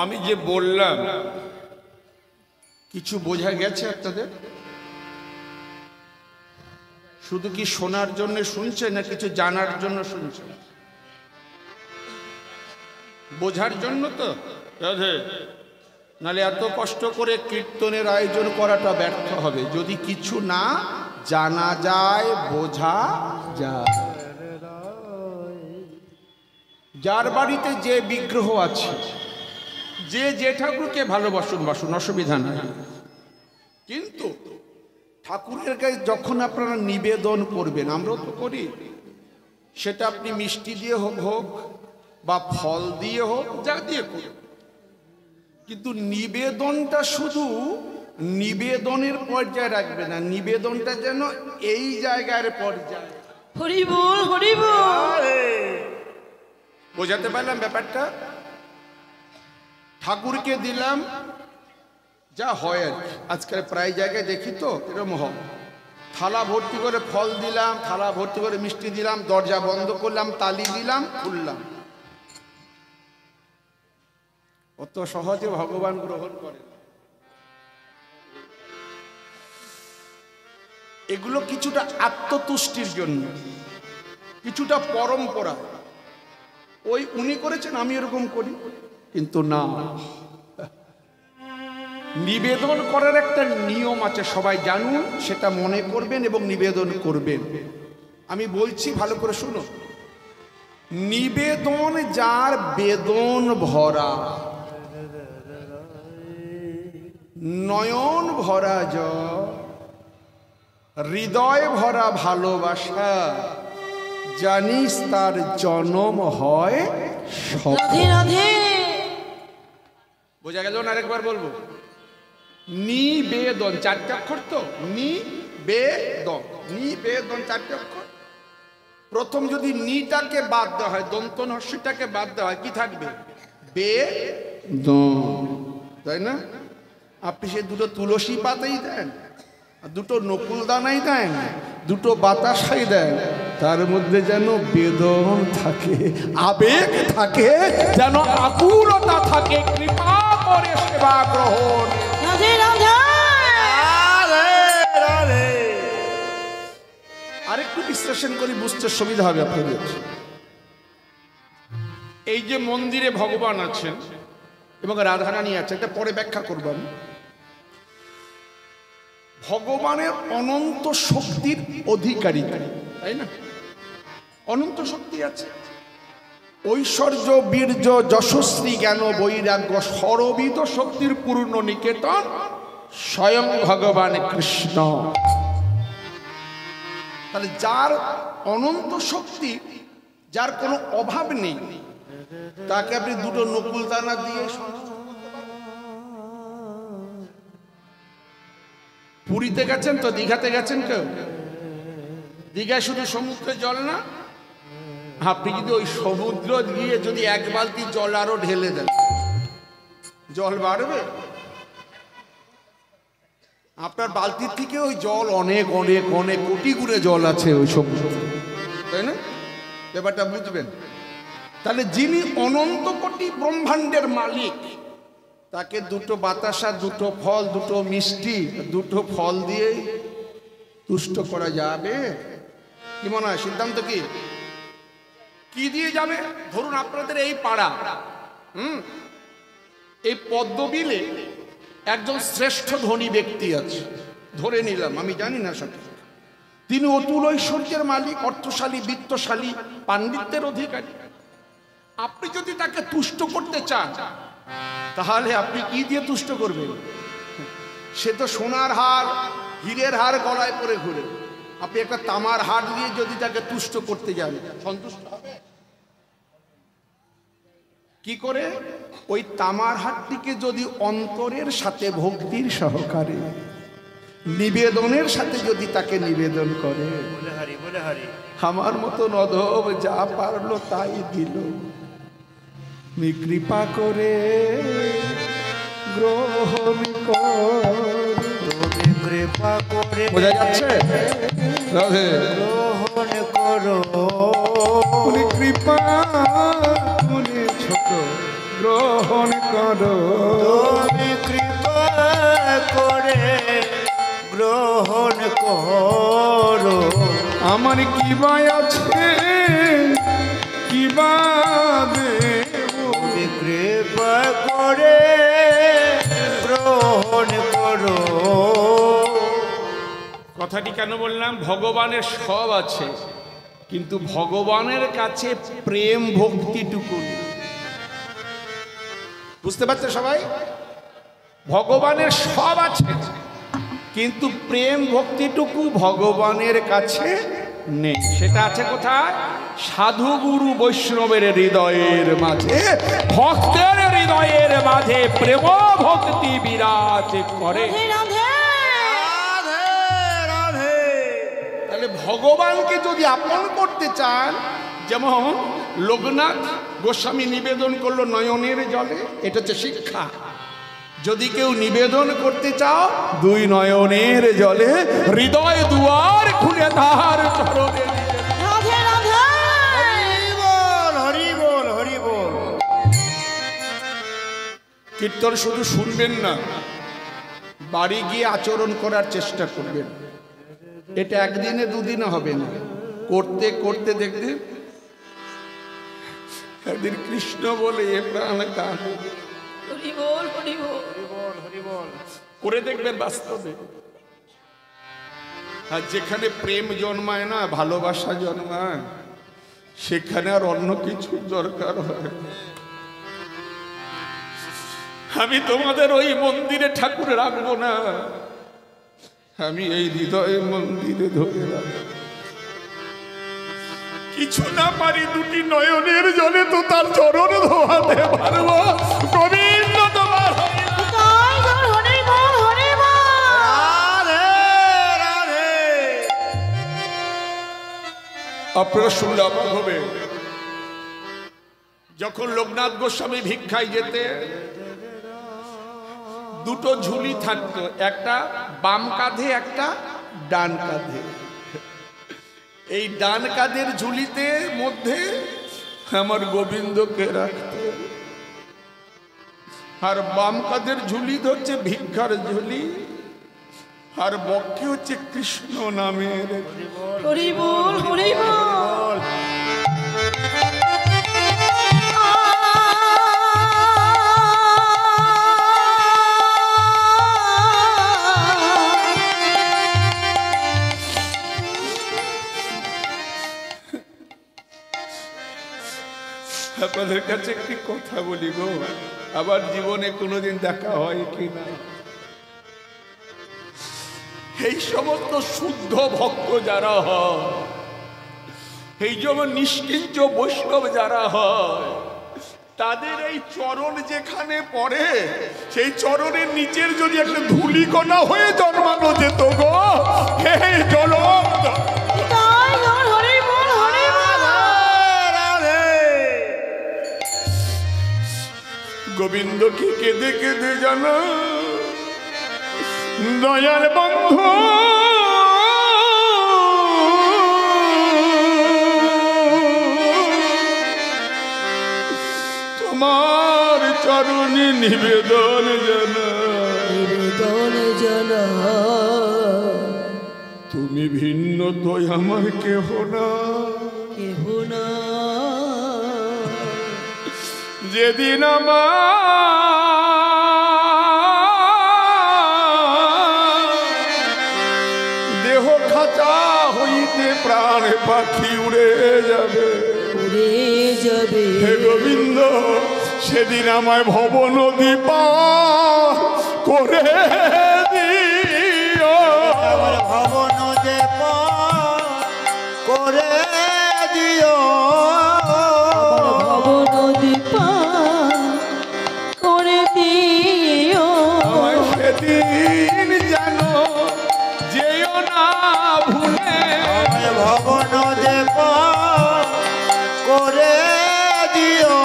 আমি যে বললাম কিছু বোঝা গেছে আপনাদের? শুধু কি শোনার জন্য শুনছে না কিছু জানার জন্য শুনছে? বোঝার জন্য তো রাধে, নাহলে এত কষ্ট করে কীর্তনের আয়োজন করাটা ব্যর্থ হবে যদি কিছু না জানা যায়, বোঝা যায়। যার বাড়িতে যে বিগ্রহ আছে, যে ঠাকুরকে ভালোবাসুন, বাসুন, অসুবিধা নেই, কিন্তু ঠাকুরের কাছে যখন আপনারা নিবেদন করবেন, আমরাও তো করি, সেটা আপনি মিষ্টি দিয়ে হোক বা ফল দিয়ে হোক, যা দিয়ে করুন, কিন্তু নিবেদনটা শুধু নিবেদনের পর্যায়ে রাখবে না, নিবেদনটা যেন এই জায়গার পর্যায়ে। হরি বল, হরি বল। বোঝাতে পারলাম ব্যাপারটা? ঠাকুরকে দিলাম যা হয় আর কি, আজকাল প্রায় জায়গায় দেখি তো এরকম হয়, থালা ভর্তি করে ফল দিলাম, থালা ভর্তি করে মিষ্টি দিলাম, দরজা বন্ধ করলাম, তালি দিলাম, খুললাম। অত সহজে ভগবান গ্রহণ করে। এগুলো কিছুটা আত্মতুষ্টির জন্য, কিছুটা পরম্পরা। ওই উনি করেছেন আমি এরকম করি, কিন্তু না, নিবেদন করার একটা নিয়ম আছে, সবাই জানুন, সেটা মনে করবেন এবং নিবেদন করবেন। আমি বলছি ভালো করে শুনুন। নিবেদন যার বেদন ভরা, নয়ন ভরা জল, হৃদয় ভরা ভালোবাসা, জানিস তার জন্ম হয় রাধে রাধে। বোঝা গেল না? আরেকবার বলবো, নিবেদন, চারটে অক্ষর তো, নিবেদন, নিবেদন চারটে অক্ষর। প্রথম যদি নিটাকে বাদ দেওয়া হয়, দন্ত নস্যটাকে বাদ দেওয়া হয়, কি থাকবে? বেদন, তাই না? আপনি সে দুটো তুলসী পাতাই দেন, দুটো নকুল দানাই দেন, দুটো বাতাসাই দেন, তার মধ্যে যেন বেদন থাকে, আবেগ থাকে, যেন আকুলতা থাকে, কৃপা করে সেবা গ্রহণ। রাধে রাধে। আরেকটু বিশ্লেষণ করি, বুঝতে সুবিধা হবে আপনাদের। এই যে মন্দিরে ভগবান আছেন এবং রাধারানী আছে, এটা পরে ব্যাখ্যা করব আমি। ভগবানের অনন্ত শক্তির অধিকারী, তাই না? অনন্ত শক্তি আছে, ঐশ্বর্য, বীর্য, যশস্বী, জ্ঞান, বৈরাগ্য, সর্ববিধ শক্তির পূর্ণ নিকেতন স্বয়ং ভগবান কৃষ্ণ। তাহলে যার অনন্ত শক্তি, যার কোনো অভাব নেই, তাকে আপনি দুটো নকুল দানা দিয়ে, পুরীতে গেছেন তো, দীঘাতে গেছেন কেউ? দীঘায় শুধু সমুদ্রের জল না, আপনি যদি ওই সমুদ্র গিয়ে যদি এক বালতি জল আরো ঢেলে দেন, জল বাড়বে? আপনার বালতির থেকে ওই জল অনেক অনেক অনেক কোটি গুণে জল আছে ওই সমুদ্র, তাই না? ব্যাপারটা বুঝবেন। তাহলে যিনি অনন্ত কোটি ব্রহ্মাণ্ডের মালিক, তাকে দুটো বাতাসা, দুটো ফল, দুটো মিষ্টি, দুটো ফল দিয়ে তুষ্ট করা যাবে? কি মনে হয়, সিদ্ধান্ত কি? কি দিয়ে যাবে? ধরুন আপনাদের এই পাড়া, এই পদ্মবিলে একজন শ্রেষ্ঠ ধনী ব্যক্তি আছে, ধরে নিলাম, আমি জানি না সব, তিনি অতুল ঐশ্বর্যের মালিক, অর্থশালী, বিত্তশালী, পাণ্ডিত্যের অধিকারী। আপনি যদি তাকে তুষ্ট করতে চান, তাহলে আপনি কি দিয়ে তুষ্ট করবেন? সে তো সোনার হার, হীরের হার গলায় পরে ঘুরে, আপনি একটা তামার হার দিয়ে যদি তাকে তুষ্ট করতে যান, সন্তুষ্ট হবে? কি করে? ওই তামার হারটিকে যদি অন্তরের সাথে ভক্তির সহকারে নিবেদনের সাথে যদি তাকে নিবেদন করে, আমার মতন অধম যা পারলো তাই দিল, তুমি কৃপা করে গ্রহণ তুমি কৃপা করে, বোঝা যাচ্ছে? রাধে, গ্রহণ করো, তুমি কৃপা, তুমি ছোট গ্রহণ করো, তুমি কৃপা করে গ্রহণ করো। আমার কিবা আছে কিবা দেব, তুমি কৃপা করে গ্রহণ করো। কথাটি কেন বললাম? ভগবানের সব আছে, কিন্তু ভগবানের কাছে প্রেম ভক্তিটুকু নেই। বুঝতে পারছে সবাই? ভগবানের সব আছে, কিন্তু প্রেম ভক্তিটুকু ভগবানের কাছে নেই। সেটা আছে কোথায়? সাধু গুরু বৈষ্ণবের হৃদয়ের মাঝে, ভক্তের হৃদয়ের মাঝে প্রেম ভক্তি বিরাজ করে। রাধে রাধে। তাহলে ভগবানকে যদি আপন করতে চান, যেমন লোকনাথ গোস্বামী নিবেদন করলো নয়নের জলে, এটা হচ্ছে শিক্ষা। যদি কেউ নিবেদন করতে চাও, দুই নয়নের জলে হৃদয় দুয়ার খুলে তাহার চরণে রাধে রাধে। হরি বল, হরি বল, হরি বল। কীর্তন শুধু শুনবেন না, বাড়ি গিয়ে আচরণ করার চেষ্টা করবেন। এটা একদিনে দুদিনে হবে না, করতে করতে দেখবেন একদিন কৃষ্ণ বলে এ প্রাণ গান হরি বল হরি বল। হরি বল, হরি বল। করে দেখবেন বাস্তবে। আর যেখানে প্রেম জন্মায় না, ভালোবাসা জন্মায়, সেখানে আর অন্য কিছু দরকার হয়। আমি তোমাদের ওই মন্দিরে ঠাকুর রাখবো না, আমি এই হৃদয়ে মন্দিরে ধরে রাখবো। কিছু না পারি, দুটি নয়নের জলে তো তার চরণ ধোয়াতে পারবো। গোবিন্দ তোমার তাই তোর হরি বল হরি বল। রাধে রাধে। আপনারা শুনলে অবাক হবে, যখন লোকনাথ গোস্বামী ভিক্ষায় যেতে, দুটো ঝুলি থাকতো, একটা বাম কাঁধে একটা ডান কাঁধে। এই ডান কাঁধের ঝুলিতে মধ্যে আমার গোবিন্দকে রাখতে, আর বাম কাঁধের ঝুলি ধরছে ভিক্ষার ঝুলি, আর বক্ষে হচ্ছে কৃষ্ণ নামের। হরি বল হরি বল। আপনাদের কাছে একটি কথা বলি গো, আবার জীবনে কোনোদিন দেখা হয় কি না, এই সমস্ত শুদ্ধ ভক্ত যারা হয়, এই যেমন নিষ্কিঞ্চ বৈষ্ণব যারা হয়, তাদের এই চরণ যেখানে পড়ে, সেই চরণের নিচের যদি একটা ধূলিকণা হয়ে জন্মানো যেত গো, হে জলম তাই তোর হরি বল হরি বল। রাধে। গোবিন্দকে কেঁদে কেঁদে জানা, দয়ার বন্ধু তোমার চরণে নিবেদন জানা, নিবেদন জানা। তুমি ভিন্ন তো আমার কেহ না। কেহ না। যেদিন আমার দেহ খাঁচা হইতে প্রাণ পাখি উড়ে যাবে, উড়ে যাবে। হে গোবিন্দ, সেদিন আমায় ভব নদী পার করে দিও। আমার ভবন যে পার করে দিও। ভব নদী পার করে দিও। আমায় সেদিন জানো যেও না ভুলে, আমার ভবন যে পার করে দিও।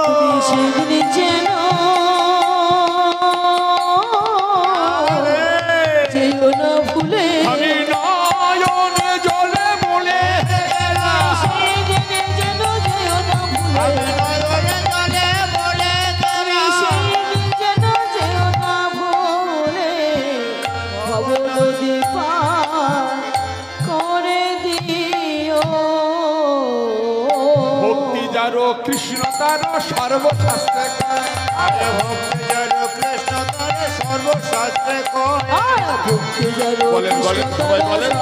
তুমি সেদিন যেন যেও না ভুলে। আমি নয়ন জলে বলে সেদিন যেন যেও না ভুলে। আমি নয়নে জলে যার কৃষ্ণ তার সর্বশাস্ত্রে কয়। আরে ভক্তি যার কৃষ্ণ তার সর্বশাস্ত্রে কয়। ভক্তি যার বলেন, বলেন, কৃষ্ণ সবাই তার বলেন,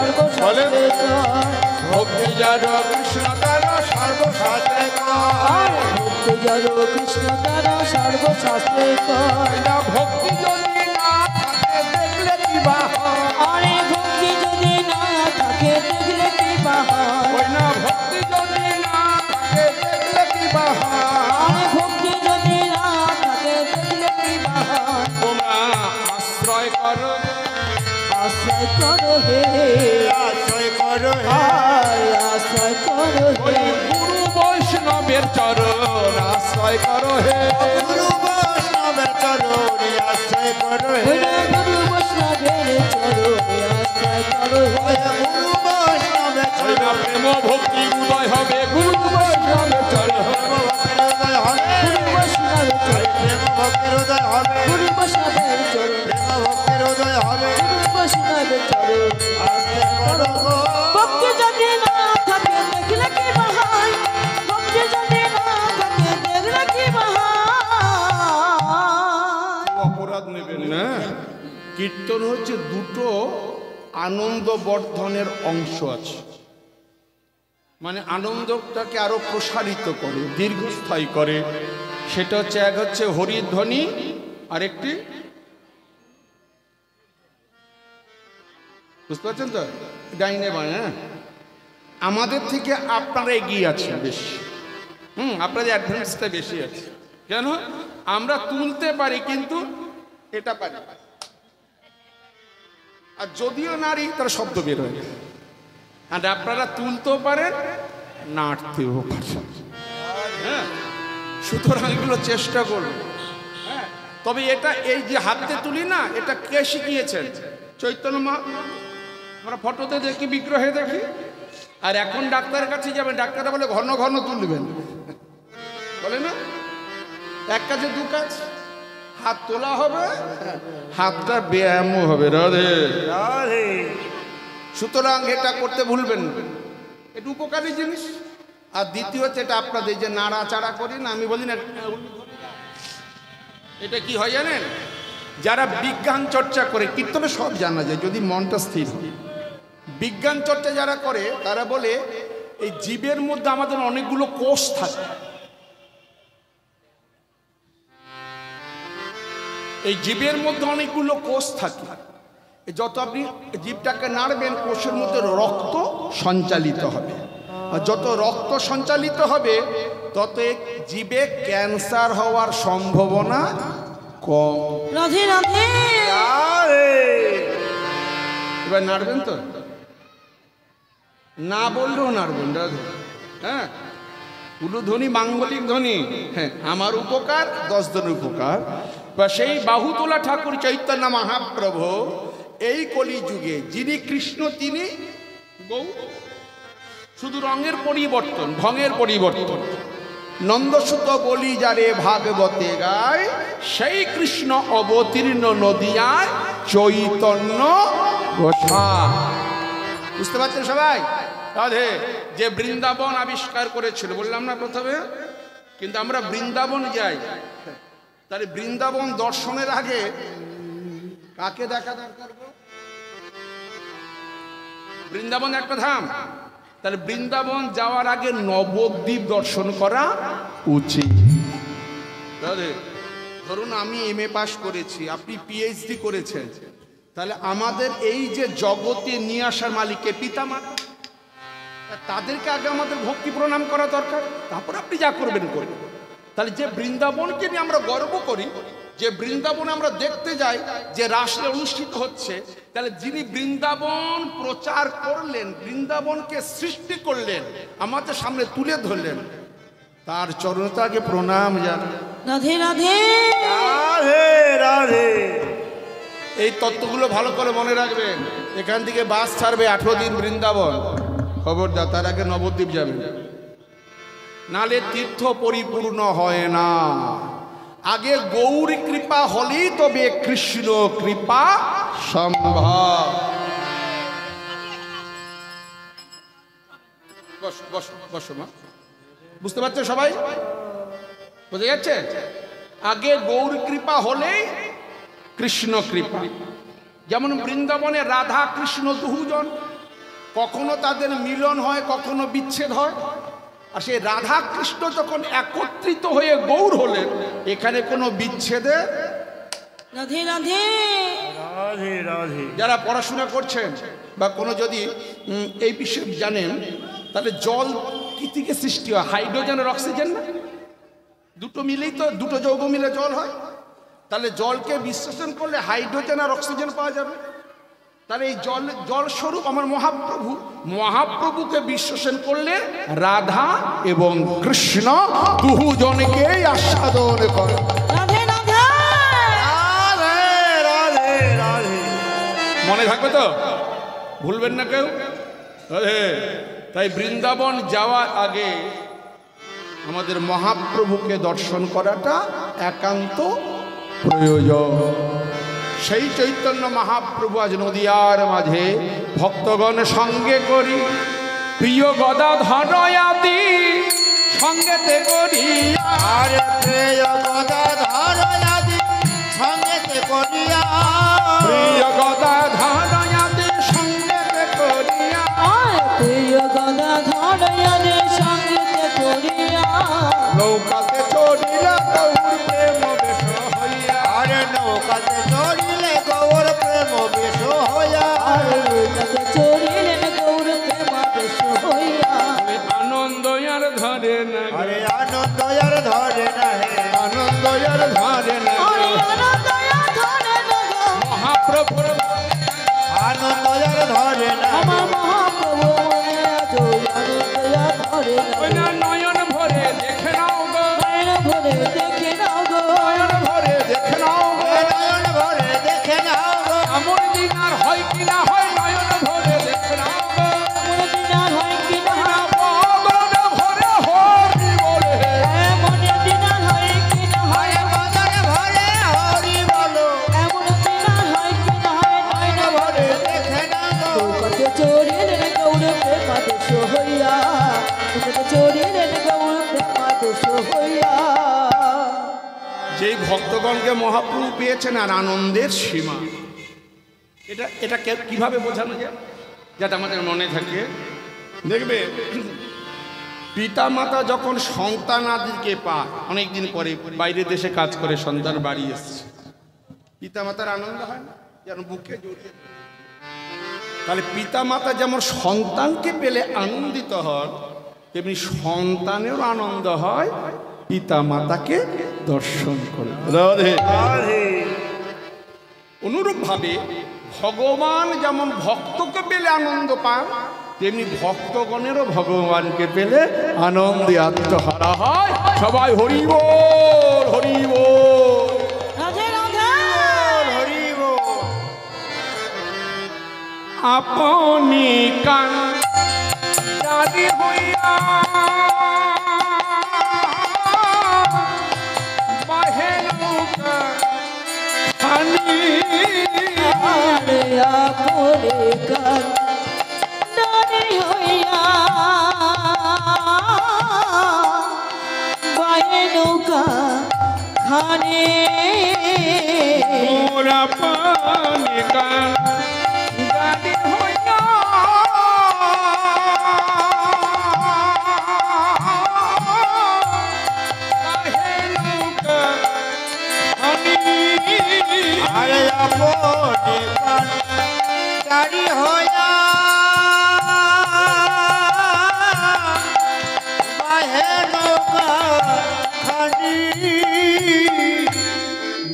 সর্বশাস্ত্রে কয়। ভক্তি যার কৃষ্ণ তার সর্বশাস্ত্রে কয়। ভক্তি যার কৃষ্ণ তার সর্বশাস্ত্রে কয়। না ভক্তি যদি না থাকে দেখলে কি বা হয়? আরে ভক্তি যদি না থাকে দেখলে কি বা হয়? ওই না ভক্তি যদি না থাকে দেখলে কি বা হয়? আরে ভক্তি যদি না থাকে দেখলে কি বা হয়? তোমরা আশ্রয় করো আশ্রয় করো হে, আশ্রয় করো হে। আয় আশ্রয় করো ওই হে, গুরু বৈষ্ণবের চরণ আশ্রয় করো হে। গুরু বৈষ্ণবের চরণে আশ্রয় করো হে। ওই না গুরু বৈষ্ণবের চরণে আশ্রয় করো হে। গুরু বৈষ্ণবের ওই না চরণে প্রেম ভক্তি উদয় হবে গুরু বৈষ্ণবের চরণ। ভক্তির উদয় হবে। গুরু বৈষ্ণবের চরণে, প্রেম ভক্তির উদয় হবে। গুরু বৈষ্ণবের চরণে, প্রেম ভক্তির উদয় হবে। গুরু বৈষ্ণবের চরণে আশ্রয় করো গো। ভক্তি যদি না থাকে দেখলে কি বা হয়? ভক্তি যদি না থাকে দেখলে কি বা হয়? অপরাধ নেবেন না। কীর্তন হচ্ছে দুটো আনন্দ বর্ধনের অংশ আছে, মানে আনন্দটাকে আরো প্রসারিত করে, দীর্ঘস্থায়ী করে। সেটা হচ্ছে এক হচ্ছে হরিধ্বনি, আরেকটি বুঝতে পারছেন তো, ডাইনে বাঁ। হ্যাঁ, আমাদের থেকে আপনারা এগিয়ে আছেন বেশি। আপনাদের অ্যাডভান্সটা বেশি আছে। কেন? আমরা তুলতে পারি কিন্তু এটা পারি, আর যদিও নারী তার শব্দ বের হয়। আর আপনারা তুলতেও পারেন, নাড়তেও পারেন। হ্যাঁ, সুতরাং এগুলো চেষ্টা করুন। হ্যাঁ, তবে এটা এই যে হাতে তুলি না, এটা কে শিখিয়েছেন? চৈতন্য মা। আমরা ফটোতে দেখি, বিগ্রহে দেখি। আর এখন ডাক্তারের কাছে যাবেন, ডাক্তাররা বলে ঘন ঘন তুলবেন, বলে না? এক কাজে দু কাজ, হাত তোলা হবে, হাতটা ব্যায়ামও হবে। রাধে রাধে। সুতরাং এটা করতে ভুলবেন না, এটা উপকারী জিনিস। আর দ্বিতীয় হচ্ছে এটা আপনাদের যে নাড়াচাড়া করি না, আমি বলি না, এটা কি হয় জানেন? যারা বিজ্ঞান চর্চা করে, কীর্তনে সব জানা যায় যদি মনটা স্থির হয়। বিজ্ঞান চর্চা যারা করে তারা বলে এই জীবের মধ্যে আমাদের অনেকগুলো কোষ থাকে। এই জীবের মধ্যে অনেকগুলো কোষ থাকে। যত আপনি জীবটাকে নাড়বেন, কোষের মধ্যে রক্ত সঞ্চালিত হবে, আর যত রক্ত সঞ্চালিত হবে তত জীবে ক্যান্সার হওয়ার সম্ভাবনা কম। রাধে রাধে। রাধে। এবার নাড়বেন তো, না বললেও নাড়বেন। রাধে। হ্যাঁ, উলুধ্বনি মাঙ্গলিক ধ্বনি। হ্যাঁ, আমার উপকার 10 জনের উপকার। বা সেই বাহুতোলা ঠাকুর চৈতন্য মহাপ্রভু এই কলি যুগে যিনি কৃষ্ণ তিনি গৌর, শুধু রঙের পরিবর্তন, ঢঙের পরিবর্তন। নন্দসুত বলি যারে ভাগবতে গায়, সেই কৃষ্ণ অবতীর্ণ নদিয়ায় চৈতন্য গোসাই। বুঝতে পারছেন সবাই? রাধে। যে বৃন্দাবন আবিষ্কার করেছিল বললাম না প্রথমে, কিন্তু আমরা বৃন্দাবন যাই, তাহলে বৃন্দাবন দর্শনের আগে কাকে দেখা দরকার? বৃন্দাবন একটা ধাম, তাহলে বৃন্দাবন যাওয়ার আগে নবদ্বীপ দর্শন করা উচিত। ধরুন আমি MA পাস করেছি, আপনি PhD করেছেন, তাহলে আমাদের এই যে জগতে নিয়ে আসার মালিককে পিতামাতা, তাদেরকে আগে আমাদের ভক্তি প্রণাম করা দরকার, তারপর আপনি যা করবেন করবেন। তাহলে যে বৃন্দাবনকে নিয়ে আমরা গর্ব করি, যে বৃন্দাবনে আমরা দেখতে যাই যে রাসলীলা অনুষ্ঠিত হচ্ছে, তাহলে যিনি বৃন্দাবন প্রচার করলেন, বৃন্দাবনকে সৃষ্টি করলেন, আমাদের সামনে তুলে ধরলেন, তার চরণে আগে প্রণাম জানাই। রাধে রাধে। রাধে রাধে। এই তত্ত্বগুলো ভালো করে মনে রাখবেন। এখান থেকে বাস ছাড়বে 18 দিন বৃন্দাবন, খবরদার তার আগে নবদ্বীপ যাবেন, নালে তীর্থ পরিপূর্ণ হয় না। আগে গৌর কৃপা হলেই তবে কৃষ্ণ কৃপা সম্ভব। বস বস বসো মা। বুঝতে পারছো সবাই? বুঝে যাচ্ছে? আগে গৌর কৃপা হলেই কৃষ্ণ কৃপা। যেমন বৃন্দাবনে রাধা কৃষ্ণ দুজন, কখনো তাদের মিলন হয়, কখনো বিচ্ছেদ হয়। আর সেই রাধা কৃষ্ণ যখন একত্রিত হয়ে গৌর হলেন, এখানে কোনো বিচ্ছেদে রাধে রাধে। রাধে রাধে। যারা পড়াশোনা করছেন বা কোনো যদি এই বিষয়ে জানেন, তাহলে জল কি থেকে সৃষ্টি হয়? হাইড্রোজেন আর অক্সিজেন না? দুটো মিলেই তো, দুটো যৌগ মিলে জল হয়। তাহলে জলকে বিশ্লেষণ করলে হাইড্রোজেন আর অক্সিজেন পাওয়া যাবে। তাহলে এই জল স্বরূপ আমার মহাপ্রভু, মহাপ্রভুকে বিশ্লেষণ করলে রাধা এবং কৃষ্ণ দুজনকেই আস্বাদন করে। রাধে রাধে। রাধে রাধে রাধে। মনে থাকবে তো? ভুলবেন না কেউ? রাধে। তাই বৃন্দাবন যাওয়ার আগে আমাদের মহাপ্রভুকে দর্শন করাটা একান্ত প্রয়োজন। সেই চৈতন্য মহাপ্রভু আজ নদিয়ার মাঝে ভক্তগণ সঙ্গে করি, প্রিয় গদাধর আদি সঙ্গেতে করি। আরে প্রিয় গদাধর আদি সঙ্গেতে করিয়া, প্রিয় গদাধর আদি সঙ্গেতে করিয়া, প্রিয় গদাধর আদি সঙ্গেতে করিয়া, নৌকাতে চড়িলে গৌর প্রেম বেশ হইয়া। আরে নৌকাতে চড়িলে গৌর প্রেম বেশ হইয়া, নৌকাতে চড়িলেন গৌর প্রেমাবেশ হইয়া। আনন্দ আর ধরে না, আরে আনন্দ আর ধরে না হে, আনন্দ আর ধরে না। আরে আনন্দ আর ধরে না গো, মহাপ্রভুর আনন্দ আর ধরে না, আমার মহাপ্রভু মনে আছো আনন্দ আর ধরে না। ওই না নয়ন ভরে দেখে নাও গো, নয়ন ভরে দেখে নাও গো, নয়ন ভরে দেখে নাও গো। নয়ন ভরে দেখে নাও গো, এমন দিন আর হয় কি না হয়, নয়ন ভরে দেখে নাও গো। এমন দিন আর হয় কি না হয়, বদন ভরে হরি বলে, এমন দিন আর হয় কি না হয়, আরে বদন ভরে হরি বলো, এমন দিন আর হয় কি না হয়, নয়ন নয়ন ভরে ভরে দেখে নাও গো, নৌকাতে চড়িলেন গৌর প্রেমাবেশ হইয়া, নৌকাতে চড়িলেন গৌর প্রেমাবেশ হইয়া। যেই ভক্তগণকে মহাপ্রভু পেয়েছেন আর আনন্দের সীমা। এটা কিভাবে বোঝানো যায় যাতে আমাদের মনে থাকে? দেখবে, পিতা মাতা যখন সন্তান আদিকে পায়, অনেকদিন পরে বাইরে দেশে কাজ করে সন্তান বাড়ি এসছে, পিতা মাতার আনন্দ হয় না? যেন বুকে জড়িয়ে। তাহলে পিতা মাতা যেমন সন্তানকে পেলে আনন্দিত হন, তেমনি সন্তানেরও আনন্দ হয় পিতা মাতাকে দর্শন করে। রাধে। রাধে। অনুরূপ ভাবে ভগবান যেমন ভক্তকে পেলে আনন্দ পান, তেমনি ভক্তগণেরও ভগবানকে পেলে আনন্দে আত্মহারা হয়। সবাই হরি বল, হরি বল। রাধে রাধে। হরি বল। আপনি কান্ডারি হইয়া বাহে নৌকা খানি, আরে আপনে কান্ডারি হইয়া বায়ে নৌকা খানে, মোরা পানি কান্ডারি হইয়া বাহে নৌকা খানি। আরে আপনে কান্ডারি হইয়া বাহে নৌকা খানি,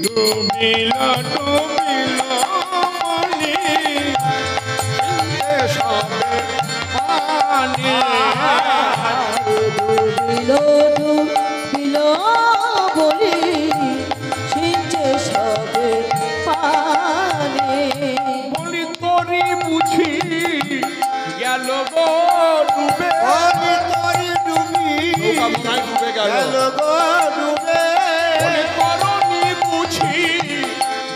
ডুবিলা ডুবিলা মনি সবে পানি। ডুবিলো ডুবিলো বলি সিঞ্চে সবে পানে, বলি তরি বুঝি গেল গো ডুবে। ওরে তোরি ডুবি নৌকা মনে হয় ডুবে গেল। গেল গো ডুবে, বলি তরণী বুঝি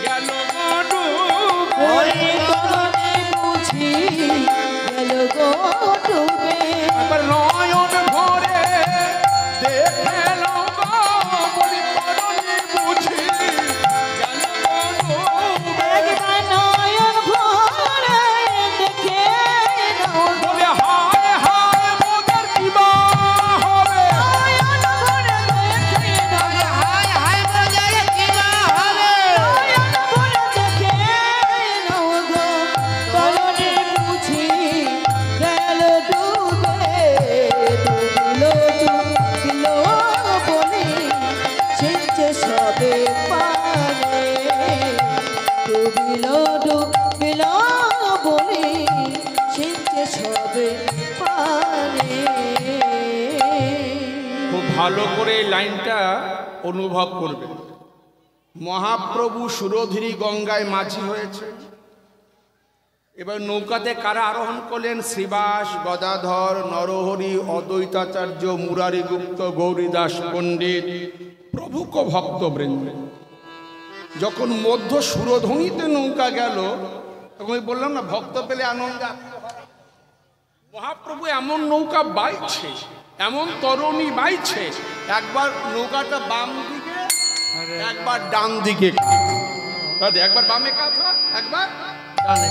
গেল গো ডুবে। ওরে করনে বুঝি গেল গো ডুবে, এবার নয়ন ভরে ভালো করে এই লাইনটা অনুভব করবেন। মহাপ্রভু সুরধুরী গঙ্গায় মাঝি হয়েছে। এবার নৌকাতে কারা আরোহণ করলেন? শ্রীবাস, গদাধর, নরহরি, অদ্বৈতাচার্য, মুরারি গুপ্ত, গৌরীদাস পণ্ডিত প্রভুক ভক্তবৃন্দ। যখন মধ্য সুরধ্বনিতে নৌকা গেল, তখন আমি বললাম না, ভক্ত পেলে আনন্দ। মহাপ্রভু এমন নৌকা বাইছে, এমন তরণী বাইছে, একবার নৌকাটা বাম দিকে, একবার ডান দিকে, একবার বামে কাত হয়, একবার ডানে।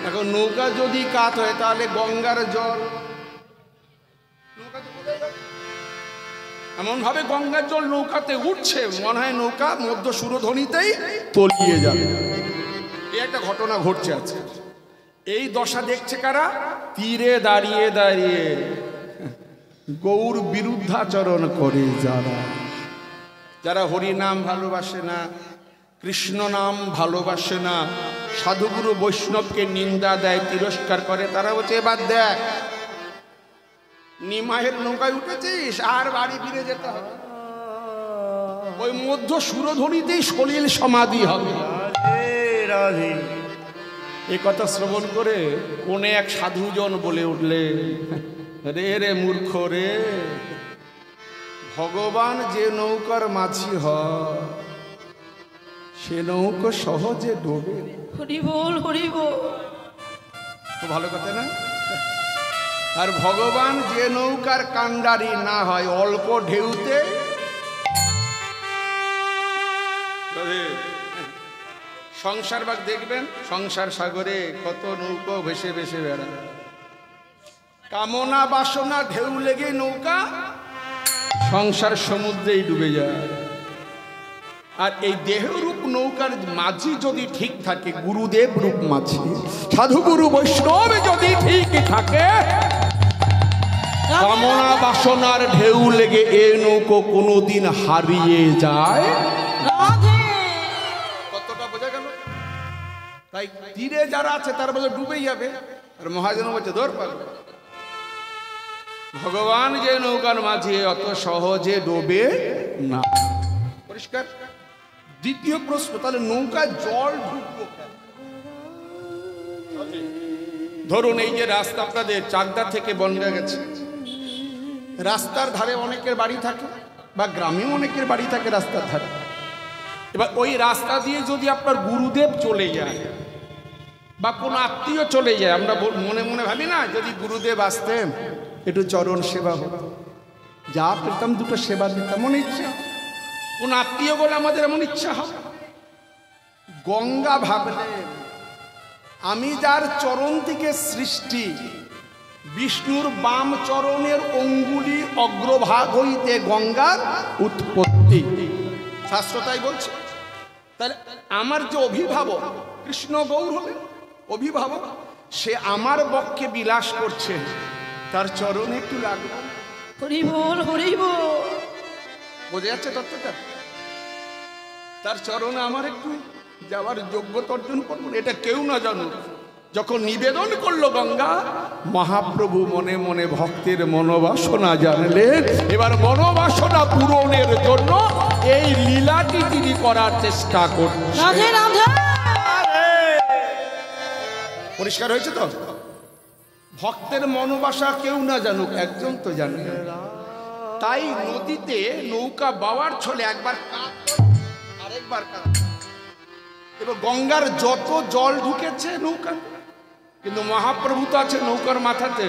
এখন নৌকা যদি কাত হয় তাহলে গঙ্গার জল এমন ভাবে গঙ্গার জল নৌকাতে উঠছে, মনে হয় নৌকা মধ্য সুরধ্বনিতেই তলিয়ে যাবে। এই একটা ঘটনা ঘটছে আছে। এই দশা দেখছে কারা? তীরে দাঁড়িয়ে দাঁড়িয়ে গৌর বিরুদ্ধাচরণ করে যারা, যারা হরি নাম ভালোবাসে না, কৃষ্ণ নাম ভালোবাসে না, সাধুগুরু বৈষ্ণবকে নিন্দা দেয়, তিরস্কার করে, তারা বলছে এবার দেখ নিমাহের নৌকায় উঠেছিস, আর বাড়ি ফিরে যেতে হবে, ওই মধ্য সুরধ্বনিতেই সলিল সমাধি হবে। এ কথা শ্রবণ করে কোনে এক সাধুজন বলে উঠলে, রে রে মূর্খ রে, ভগবান যে নৌকার মাঝি হয় সে নৌকো সহজে ডোবে। হরি বল, হরি বল। তো ভালো কথা না? আর ভগবান যে নৌকার কান্ডারি না হয়, অল্প ঢেউতে সংসার বাগ দেখবেন, সংসার সাগরে কত নৌকো ভেসে ভেসে বেড়ায়, কামনা বাসনা ঢেউ লেগে নৌকা সংসার সমুদ্রেই ডুবে যায়। আর এই দেহরূপ নৌকার মাঝি যদি ঠিক থাকে, গুরুদেব রূপ মাঝি, সাধুগুরু বৈষ্ণব যদি ঠিক থাকে, কামনা বাসনার ঢেউ লেগে এ নৌকো কোনোদিন হারিয়ে যায়। কতটা বোঝা গেল? তাই তীরে যারা আছে তার বলে ডুবেই যাবে, আর মহাজন বলছে ধর পাবে। ভগবান যে নৌকার মাঝি অত সহজে ডোবে না। পরিষ্কার? দ্বিতীয় প্রশ্ন, তাহলে নৌকায় জল ঢুকবো? ধরুন এই যে রাস্তা আপনাদের চাকদা থেকে বনগা গেছে, রাস্তার ধারে অনেকের বাড়ি থাকে, বা গ্রামেও অনেকের বাড়ি থাকে রাস্তার ধারে। এবার ওই রাস্তা দিয়ে যদি আপনার গুরুদেব চলে যায় বা কোনো আত্মীয় চলে যায়, আমরা মনে মনে ভাবি না, যদি গুরুদেব আসতেন একটু চরণ সেবা হতো, যা পেতাম দুটো সেবা দিতাম, মনে ইচ্ছা। কোন আত্মীয় বলে আমাদের এমন ইচ্ছা হবে। গঙ্গা ভাবলেন, আমি যার চরণ থেকে সৃষ্টি, বিষ্ণুর বাম চরণের অঙ্গুলি অগ্রভাগ হইতে গঙ্গার উৎপত্তি, শাস্ত্র তাই বলছে। তাহলে আমার যে অভিভাবক কৃষ্ণ গৌর হলেন অভিভাবক, সে আমার বক্ষে বিলাস করছে, তার চরণে একটু লাগলাম। হরি বল, হরি বল। বোঝা যাচ্ছে তত্ত্বটা? তার চরণে আমার একটু যাওয়ার যোগ্যতা অর্জন করবো, এটা কেউ না জানুক। যখন নিবেদন করলো গঙ্গা, মহাপ্রভু মনে মনে ভক্তের মনোবাসনা জানলেন। এবার মনোবাসনা পূরণের জন্য এই লীলাটি তিনি করার চেষ্টা করছেন। রাধে রাধে। পরিষ্কার হয়েছে তো? ভক্তের মনোবাসা কেউ না জানুক, একজন তো জানে। তাই নদীতে নৌকা বাওয়ার ছলে একবার কাত, আরেকবার কাত। এবার গঙ্গার যত জল ঢুকেছে নৌকা, কিন্তু মহাপ্রভু তো আছে নৌকার মাথাতে।